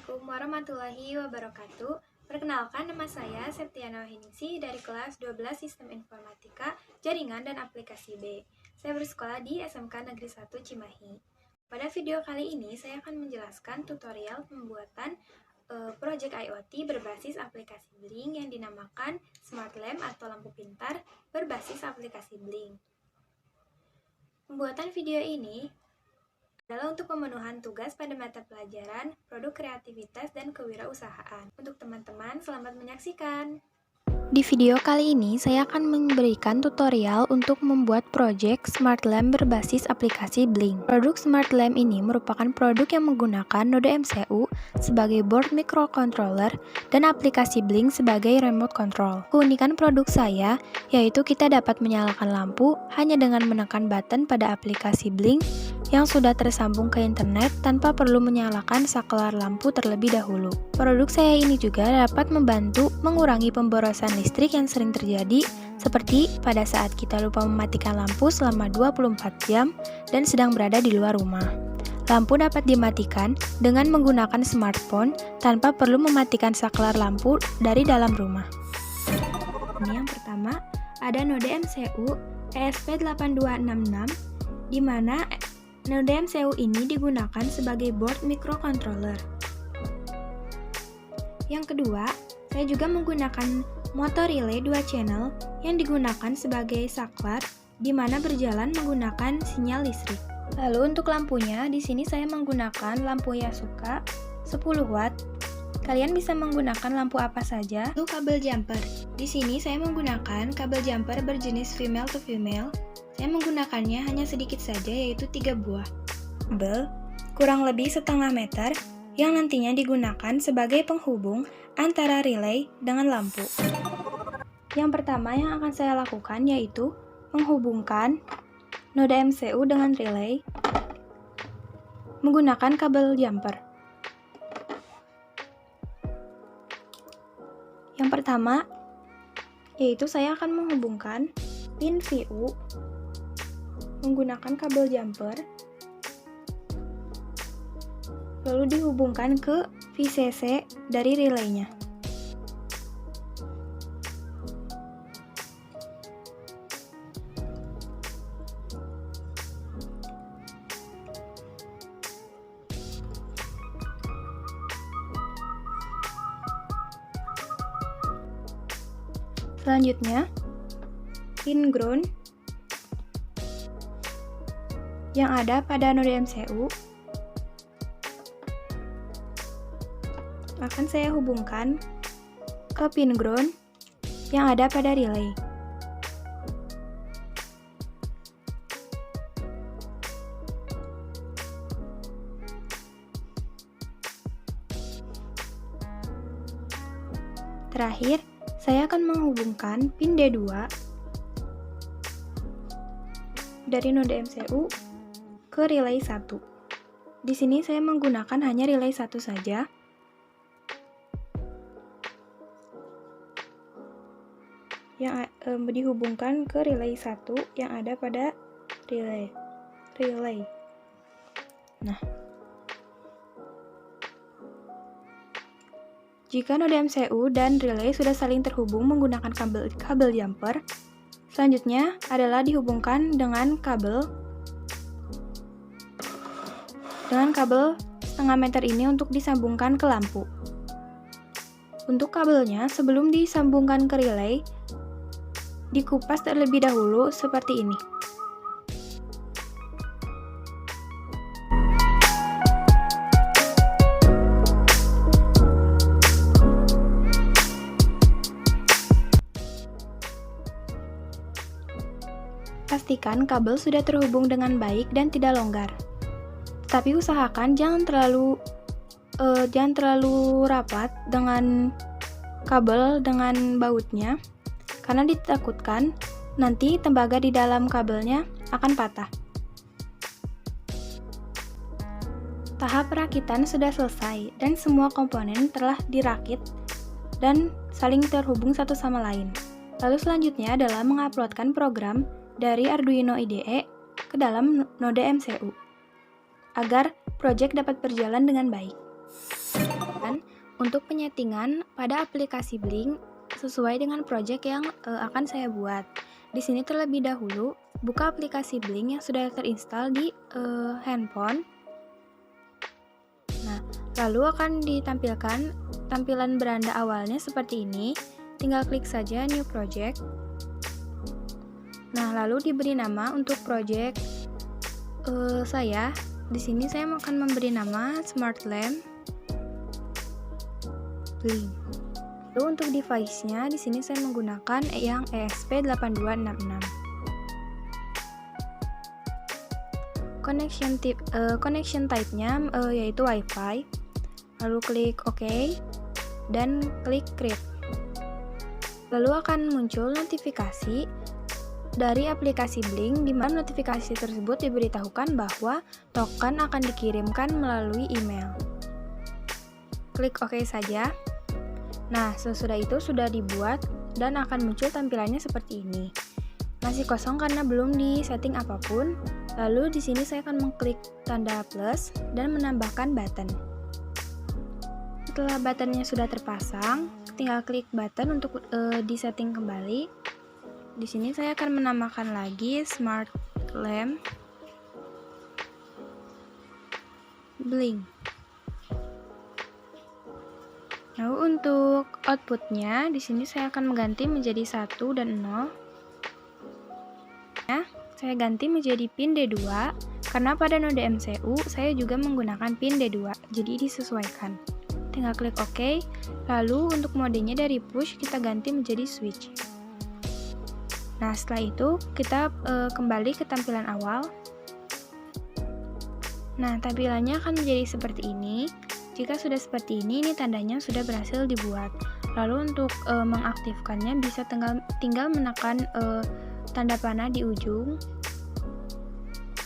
Assalamualaikum warahmatullahi wabarakatuh. Perkenalkan, nama saya Septiana Wahyuningsih dari kelas 12 Sistem Informatika, Jaringan dan Aplikasi B. Saya bersekolah di SMK Negeri 1 Cimahi. Pada video kali ini, saya akan menjelaskan tutorial pembuatan proyek IoT berbasis aplikasi Blink yang dinamakan Smart Lamp atau lampu pintar berbasis aplikasi Blink. Pembuatan video ini adalah untuk pemenuhan tugas pada mata pelajaran Produk Kreativitas dan Kewirausahaan. Untuk teman-teman, selamat menyaksikan. Di video kali ini, saya akan memberikan tutorial untuk membuat proyek Smart Lamp berbasis aplikasi Blink. Produk Smart Lamp ini merupakan produk yang menggunakan node MCU sebagai board microcontroller dan aplikasi Blink sebagai remote control. Keunikan produk saya yaitu kita dapat menyalakan lampu hanya dengan menekan button pada aplikasi Blink yang sudah tersambung ke internet tanpa perlu menyalakan saklar lampu terlebih dahulu. Produk saya ini juga dapat membantu mengurangi pemborosan listrik yang sering terjadi seperti pada saat kita lupa mematikan lampu selama 24 jam dan sedang berada di luar rumah. Lampu dapat dimatikan dengan menggunakan smartphone tanpa perlu mematikan saklar lampu dari dalam rumah. Ini yang pertama, ada node MCU ESP8266 di mana node MCU ini digunakan sebagai board microcontroller. Yang kedua, saya juga menggunakan motor relay 2 channel yang digunakan sebagai saklar di mana berjalan menggunakan sinyal listrik. Lalu untuk lampunya, di sini saya menggunakan lampu Yasuka 10 watt. Kalian bisa menggunakan lampu apa saja. Lalu kabel jumper. Di sini saya menggunakan kabel jumper berjenis female to female. Saya menggunakannya hanya sedikit saja, yaitu 3 buah. Kabel kurang lebih setengah meter yang nantinya digunakan sebagai penghubung antara relay dengan lampu. Yang pertama yang akan saya lakukan yaitu menghubungkan node MCU dengan relay menggunakan kabel jumper. Yang pertama yaitu saya akan menghubungkan pin VU menggunakan kabel jumper, lalu dihubungkan ke VCC dari relaynya. Selanjutnya, pin ground yang ada pada node MCU akan saya hubungkan ke pin ground yang ada pada relay. Terakhir, saya akan menghubungkan pin D2 dari node MCU ke relay 1. Di sini saya menggunakan hanya relay 1 saja. Yang dihubungkan ke relay 1 yang ada pada relay. Nah, jika node MCU dan relay sudah saling terhubung menggunakan kabel jumper, selanjutnya adalah dihubungkan dengan kabel setengah meter ini untuk disambungkan ke lampu. Untuk kabelnya, sebelum disambungkan ke relay, dikupas terlebih dahulu seperti ini. Pastikan kabel sudah terhubung dengan baik dan tidak longgar. Tapi usahakan jangan terlalu rapat dengan kabel dengan bautnya, karena ditakutkan nanti tembaga di dalam kabelnya akan patah. Tahap perakitan sudah selesai dan semua komponen telah dirakit dan saling terhubung satu sama lain. Lalu selanjutnya adalah menguploadkan program dari Arduino IDE ke dalam node MCU agar proyek dapat berjalan dengan baik. untuk penyetingan pada aplikasi Blink sesuai dengan project yang akan saya buat. Di sini terlebih dahulu, buka aplikasi Blink yang sudah terinstall di handphone. Nah, lalu akan ditampilkan tampilan beranda awalnya seperti ini. Tinggal klik saja New Project. Nah, lalu diberi nama untuk project saya. Di sini saya akan memberi nama Smart Lamp Blink. Lalu untuk device-nya, di sini saya menggunakan yang ESP8266. Connection type-nya yaitu Wi-Fi. Lalu klik OK dan klik Create. Lalu akan muncul notifikasi dari aplikasi Blink, di mana notifikasi tersebut diberitahukan bahwa token akan dikirimkan melalui email. Klik OK saja. Nah, sesudah itu sudah dibuat dan akan muncul tampilannya seperti ini. Masih kosong karena belum disetting apapun. Lalu di sini saya akan mengklik tanda plus dan menambahkan button. Setelah buttonnya sudah terpasang, tinggal klik button untuk disetting kembali. Di sini saya akan menambahkan lagi Smart Lamp Blink. Lalu untuk outputnya, di sini saya akan mengganti menjadi 1 dan 0. Ya, saya ganti menjadi pin D2, karena pada node MCU saya juga menggunakan pin D2, jadi disesuaikan. Tinggal klik OK, lalu untuk modenya dari push kita ganti menjadi switch. Nah, setelah itu kita kembali ke tampilan awal. Nah, tampilannya akan menjadi seperti ini. Jika sudah seperti ini tandanya sudah berhasil dibuat. Lalu untuk mengaktifkannya bisa tinggal menekan tanda panah di ujung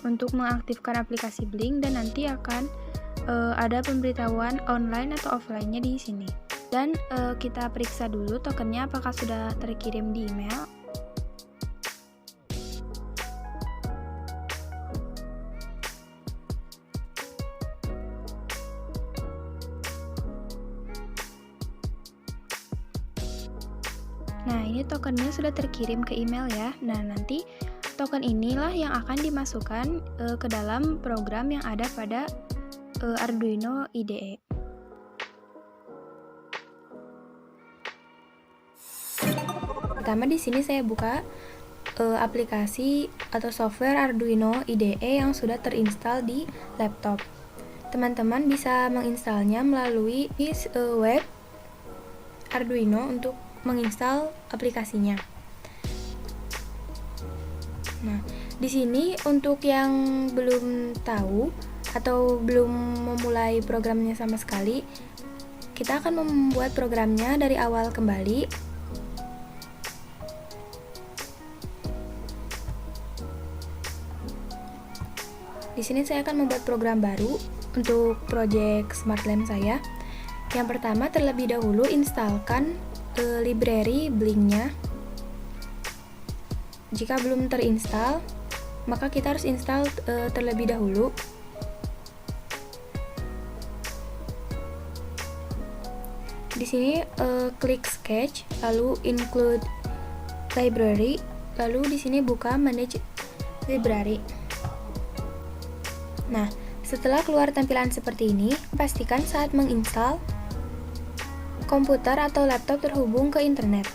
untuk mengaktifkan aplikasi Blink, dan nanti akan ada pemberitahuan online atau offline-nya di sini. Dan kita periksa dulu tokennya apakah sudah terkirim di email. Nah, ini tokennya sudah terkirim ke email ya. Nah, nanti token inilah yang akan dimasukkan ke dalam program yang ada pada Arduino IDE. Pertama di sini saya buka aplikasi atau software Arduino IDE yang sudah terinstall di laptop. Teman-teman bisa menginstalnya melalui web Arduino untuk menginstal aplikasinya. Nah, di sini untuk yang belum tahu atau belum memulai programnya sama sekali, kita akan membuat programnya dari awal kembali. Di sini saya akan membuat program baru untuk project Smart Lamp saya. Yang pertama, terlebih dahulu instalkan library Blink-nya. Jika belum terinstall, maka kita harus install terlebih dahulu. Di sini klik Sketch, lalu include library, lalu di sini buka manage library. Nah, setelah keluar tampilan seperti ini, pastikan saat menginstal komputer atau laptop terhubung ke internet.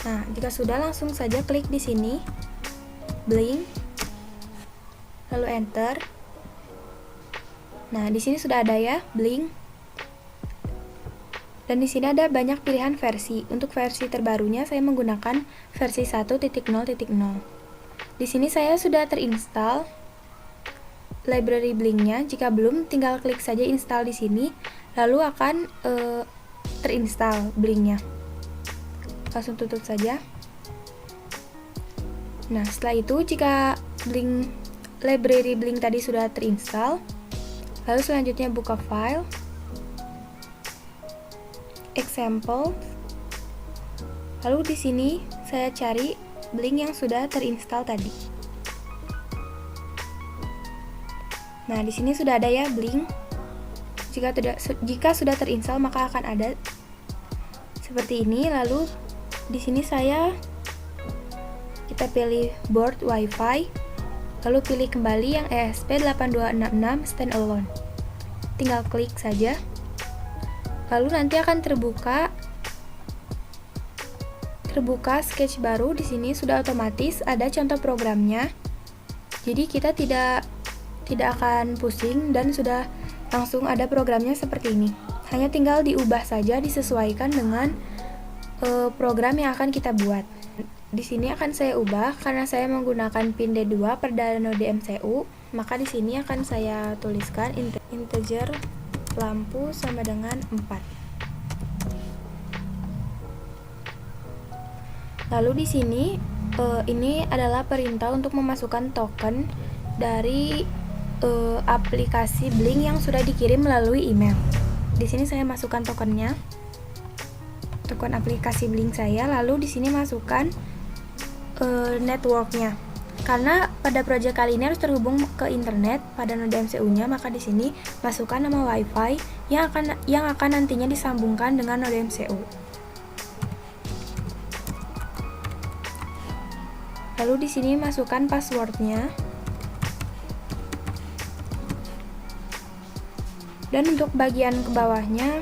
Nah, jika sudah, langsung saja klik di sini Blink, lalu enter. Nah, di sini sudah ada ya Blink. Dan di sini ada banyak pilihan versi. Untuk versi terbarunya saya menggunakan versi 1.0.0. Di sini saya sudah terinstall library Blink-nya. Jika belum, tinggal klik saja install di sini, lalu akan terinstall Blink-nya. Langsung tutup saja. Nah, setelah itu jika library Blink tadi sudah terinstall, lalu selanjutnya buka file, example, lalu di sini saya cari Blink yang sudah terinstall tadi. Nah, di sini sudah ada ya Blink. Jika sudah terinstall maka akan ada seperti ini. Lalu di sini kita pilih board WiFi, lalu pilih kembali yang ESP8266 standalone. Tinggal klik saja. Lalu nanti akan terbuka sketch baru. Di sini sudah otomatis ada contoh programnya. Jadi kita tidak akan pusing dan sudah langsung ada programnya seperti ini. Hanya tinggal diubah saja, disesuaikan dengan program yang akan kita buat. Di sini akan saya ubah karena saya menggunakan pin D2 pada node MCU, maka di sini akan saya tuliskan integer lampu sama dengan 4. Lalu di sini ini adalah perintah untuk memasukkan token dari aplikasi Blink yang sudah dikirim melalui email. Di sini saya masukkan token aplikasi Blink saya, lalu di sini masukkan networknya. Karena pada project kali ini harus terhubung ke internet pada node MCU-nya, maka di sini masukkan nama WiFi yang akan nantinya disambungkan dengan node MCU. Lalu di sini masukkan passwordnya. Dan untuk bagian ke bawahnya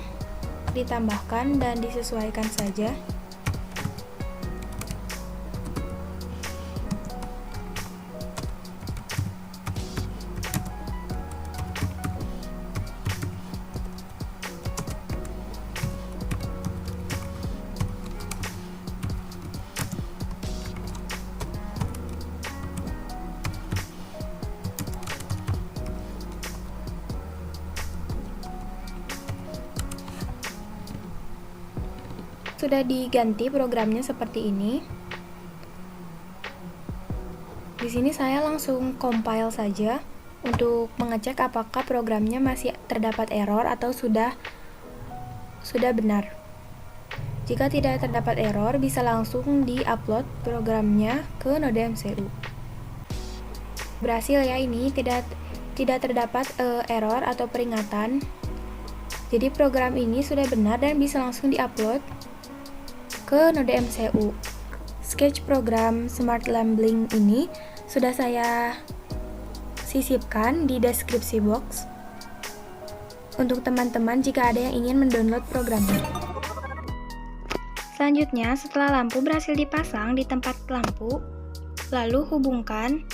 ditambahkan dan disesuaikan saja. Sudah diganti programnya seperti ini. Di sini saya langsung compile saja untuk mengecek apakah programnya masih terdapat error atau sudah benar. Jika tidak terdapat error, bisa langsung di-upload programnya ke node MCU. Berhasil ya, ini tidak terdapat error atau peringatan. Jadi program ini sudah benar dan bisa langsung di-upload ke node MCU. Sketch program Smart Lamp Blink ini sudah saya sisipkan di deskripsi box untuk teman-teman jika ada yang ingin mendownload programnya. Selanjutnya, setelah lampu berhasil dipasang di tempat lampu, lalu hubungkan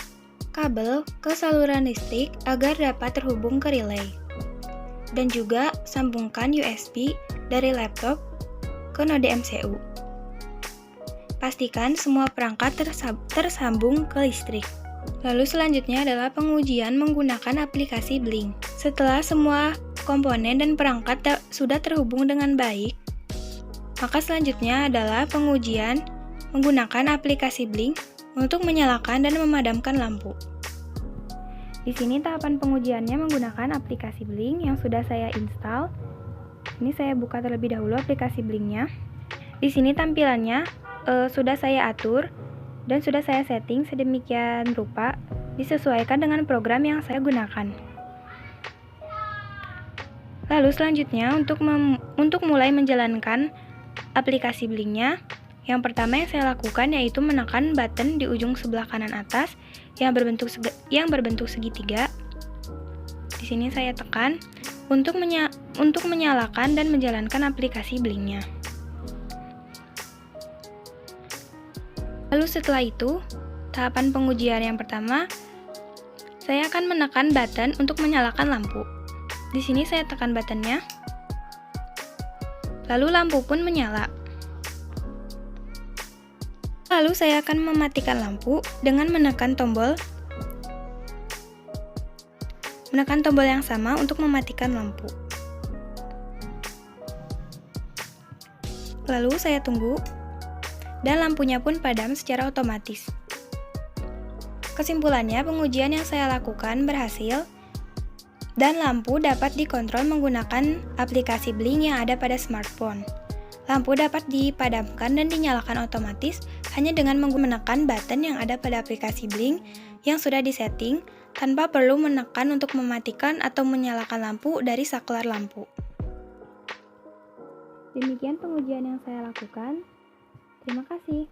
kabel ke saluran listrik agar dapat terhubung ke relay. Dan juga sambungkan USB dari laptop ke node MCU. Pastikan semua perangkat tersambung ke listrik. Lalu selanjutnya adalah pengujian menggunakan aplikasi Blink. Setelah semua komponen dan perangkat sudah terhubung dengan baik, maka selanjutnya adalah pengujian menggunakan aplikasi Blink untuk menyalakan dan memadamkan lampu. Di sini tahapan pengujiannya menggunakan aplikasi Blink yang sudah saya install. Ini saya buka terlebih dahulu aplikasi Blinknya. Di sini tampilannya sudah saya atur dan sudah saya setting sedemikian rupa disesuaikan dengan program yang saya gunakan. Lalu selanjutnya untuk mulai menjalankan aplikasi Blinknya, yang pertama yang saya lakukan yaitu menekan button di ujung sebelah kanan atas yang berbentuk segitiga. Di sini saya tekan untuk menyalakan dan menjalankan aplikasi Blinknya. Lalu setelah itu, tahapan pengujian yang pertama, saya akan menekan button untuk menyalakan lampu. Di sini saya tekan buttonnya, lalu lampu pun menyala. Lalu saya akan mematikan lampu dengan menekan tombol yang sama untuk mematikan lampu. Lalu saya tunggu, dan lampunya pun padam secara otomatis. Kesimpulannya, pengujian yang saya lakukan berhasil, dan lampu dapat dikontrol menggunakan aplikasi Blink yang ada pada smartphone. Lampu dapat dipadamkan dan dinyalakan otomatis hanya dengan menekan button yang ada pada aplikasi Blink yang sudah disetting, tanpa perlu menekan untuk mematikan atau menyalakan lampu dari saklar lampu. Demikian pengujian yang saya lakukan. Terima kasih.